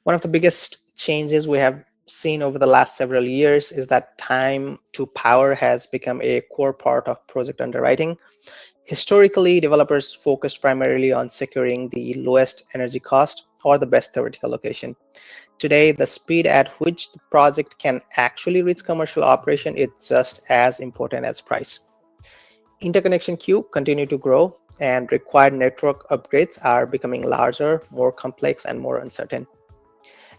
One of the biggest changes we have seen over the last several years is that time to power has become a core part of project underwriting. Historically, developers focused primarily on securing the lowest energy cost or the best theoretical location. Today, the speed at which the project can actually reach commercial operation is just as important as price. Interconnection queue continue to grow, and required network upgrades are becoming larger, more complex, and more uncertain.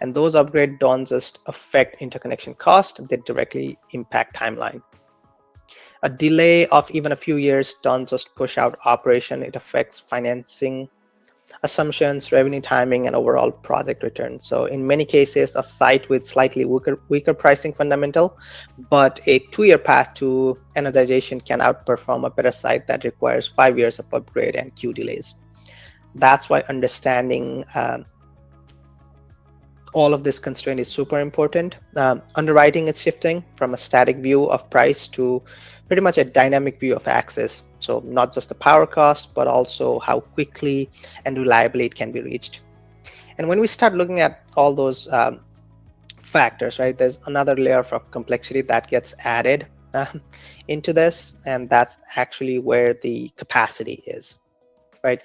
And those upgrades don't just affect interconnection cost, they directly impact timeline. A delay of even a few years don't just push out operation, it affects financing assumptions, revenue timing, and overall project return. So in many cases, a site with slightly weaker pricing fundamental, but a 2-year path to energization can outperform a better site that requires 5 years of upgrade and queue delays. That's why understanding all of this constraint is super important. Underwriting is shifting from a static view of price to pretty much a dynamic view of access. So not just the power cost, but also how quickly and reliably it can be reached. And when we start looking at all those factors, right, there's another layer of complexity that gets added into this, and that's actually where the capacity is, right?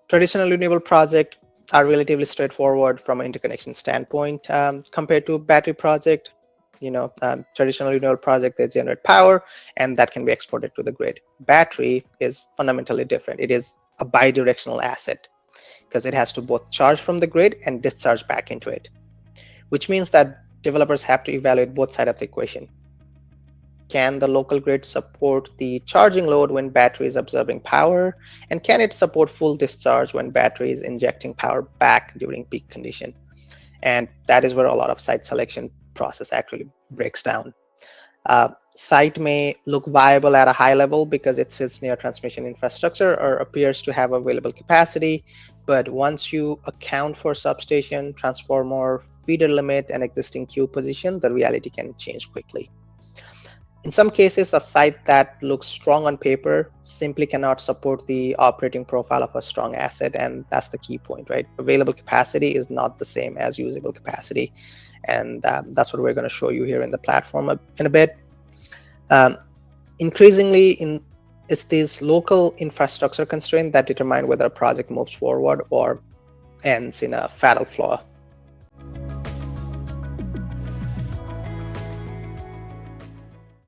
Traditional renewable project are relatively straightforward from an interconnection standpoint compared to a battery project. Traditional renewable project, they generate power and that can be exported to the grid. Battery is fundamentally different. It is a bidirectional asset because it has to both charge from the grid and discharge back into it, which means that developers have to evaluate both sides of the equation. Can the local grid support the charging load when battery is absorbing power? And can it support full discharge when battery is injecting power back during peak condition? And that is where a lot of site selection process actually breaks down. Site may look viable at a high level because it sits near transmission infrastructure or appears to have available capacity. But once you account for substation, transformer, feeder limit, and existing queue position, the reality can change quickly. In some cases, a site that looks strong on paper simply cannot support the operating profile of a strong asset, and that's the key point, right? Available capacity is not the same as usable capacity, and that's what we're going to show you here in the platform in a bit. Increasingly, it's these local infrastructure constraints that determine whether a project moves forward or ends in a fatal flaw